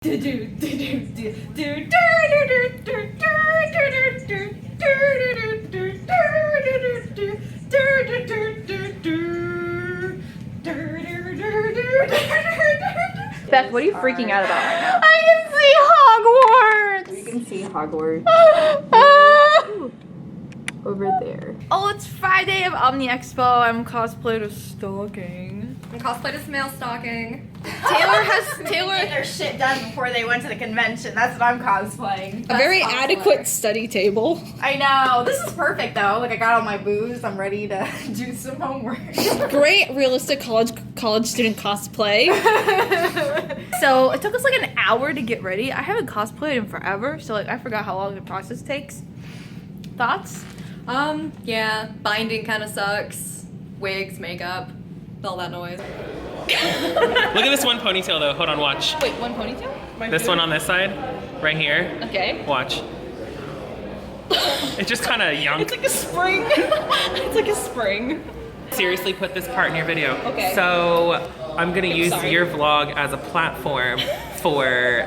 Beth, what are you freaking out about right now? I can see Hogwarts! You can see Hogwarts. Over there. Oh, it's Friday of OmniExpo. I'm cosplayed as Stalking. I'm cosplayed as Male Stalking. Taylor Get their shit done before they went to the convention. That's what I'm cosplaying. a very adequate study table. I know. This is perfect though. Like I got all my booze. I'm ready to do some homework. Great realistic college student cosplay. So it took us like an hour to get ready. I haven't cosplayed in forever, so like I forgot how long the process takes. Thoughts? Yeah, binding kind of sucks. Wigs, makeup, all that noise. Look at this one ponytail though. Hold on, watch. Wait, one ponytail? This one on this side, right here. Okay. Watch. It's just kind of young. It's like a spring. It's like a spring. Seriously, put this part in your video. Okay. So I'm gonna use sorry. your vlog as a platform for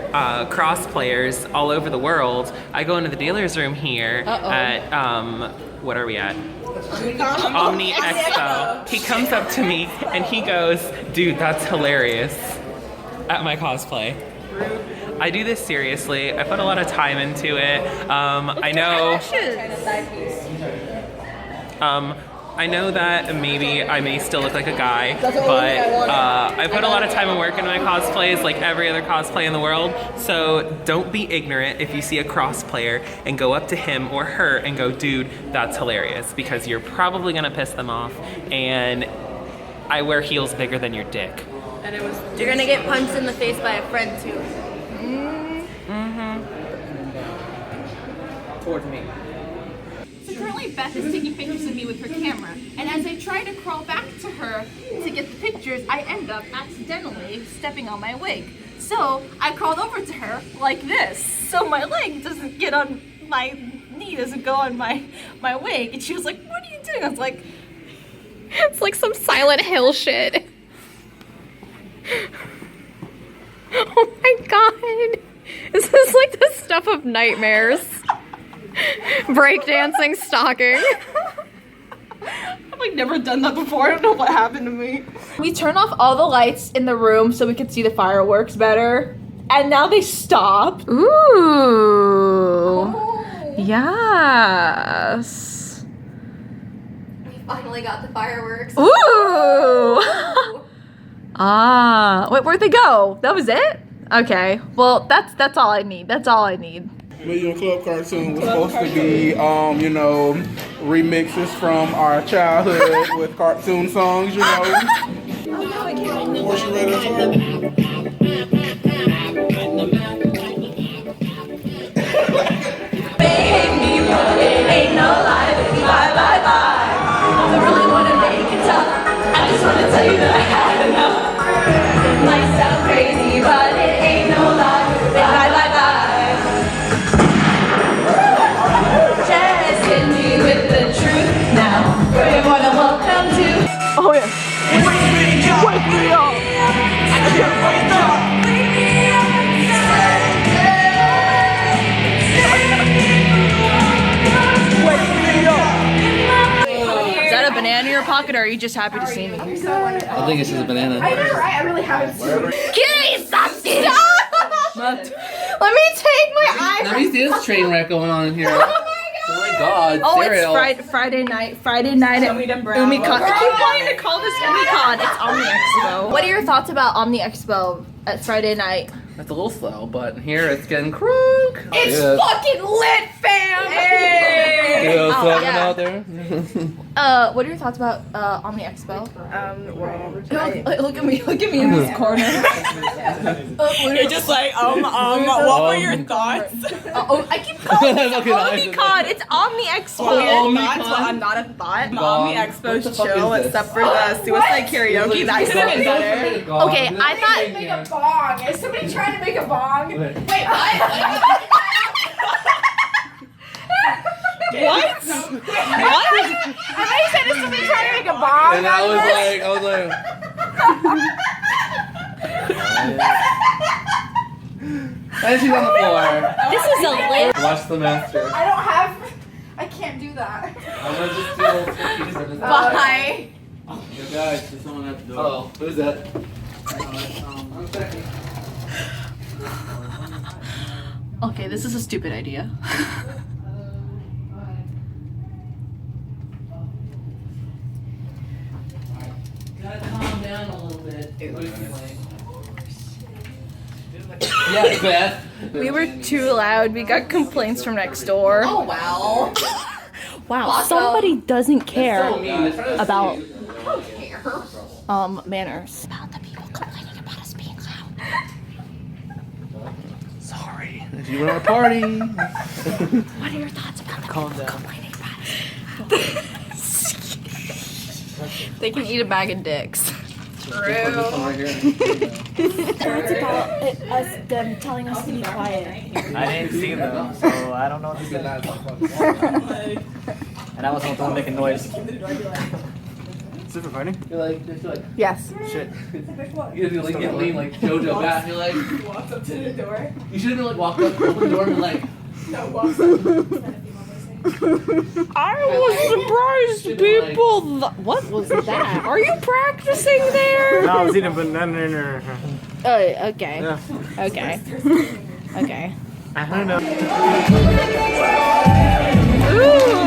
cross players all over the world. I go into the dealer's room here at what are we at? OmniExpo. He comes up to me and he goes, "Dude, that's hilarious," at my cosplay. I do this seriously. I put a lot of time into it. I know. I know that maybe I may still look like a guy, but I put a lot of time and work into my cosplays like every other cosplay in the world. So don't be ignorant if you see a cosplayer and go up to him or her and go, "Dude, that's hilarious," because you're probably gonna piss them off. And I wear heels bigger than your dick. And it was. You're gonna get punched in the face by a friend too. Towards me. So currently Beth is taking pictures of me with her camera, and as I try to crawl back to her to get the pictures, I end up accidentally stepping on my wig. So I crawled over to her like this, so my leg doesn't get on my knee, doesn't go on my wig, and she was like, "What are you doing?" I was like, It's like some Silent Hill shit. Oh my god. This is like the stuff of nightmares. Breakdancing, stalking. I've like never done that before. I don't know what happened to me. We turned off all the lights in the room so we could see the fireworks better, and now they stopped. Ooh. Oh. Yes. We finally got the fireworks. Ooh! Ah, wait, where'd they go? That was it? Okay, well, that's all I need. That's all I need. Million Club cartoon was supposed to be, you know, remixes from our childhood with cartoon songs, you know. Was you ready to start? Ain't no lie, bye bye bye. I really wanna make it tough. I just wanna tell you that I had enough. It might sound crazy, but it ain't no lie. Bye bye bye. Just hit me with the truth now. We wanna welcome to. Oh yeah. Wake me up. Wake me up. I can't wake up. Wake me up. Is that a banana in your pocket, or are you just happy to see me? I think it's just a banana. Kitty, stop! What? Let me take my eye. Let me see this train wreck going on in here. Oh my god, Oh, cereal. it's Friday night at UmiCon. I keep wanting to call this UmiCon. It's OmniExpo. What are your thoughts about OmniExpo at Friday night? That's a little slow, but here it's getting crunk. It's fucking lit, fam! Hey! You know, slapping yeah. out there. What are your thoughts about OmniExpo? Look at me in this corner. You're just like, what were your thoughts? I keep calling it Okay, OmniCon. It's OmniExpo. Thoughts? Well, I'm not a thought. OmniExpo's chill, except for the suicide karaoke. That could have been better. Okay, I thought. Make a bong. Is somebody trying to make a bong? Wait, what? What? I thought you said, is somebody trying to make a bong? And I was like, And she's on the floor. This is a lit. Watch the master. I can't do that. I'm gonna just do a little tricky for this. Bye. Yo guys, there's someone at the door. Oh, who's that? One second. Okay, this is a stupid idea. Gotta calm down a little bit. Yeah, Beth. We were too loud. We got complaints from next door. Oh wow. Wow, somebody doesn't care So mean. It's trying to about see. manners. About the people complaining about us being loud. Sorry. If you were at a party. What are your thoughts about the people complaining about us? They can eat a bag of dicks. This one right here. It's about them telling us to be quiet. I didn't see them, so I don't know what to say. And I wasn't the one making noise. Is it recording? You're like, Yes. Shit. you like get lean like JoJo back. You're like, You walked up to the door. you should have been like walked up, open the door, and be like, No, walked up. I was surprised people. What was that? Are you practicing there? No, I was eating banana. Oh, okay. Yeah. Okay. Okay. I don't know. Ooh.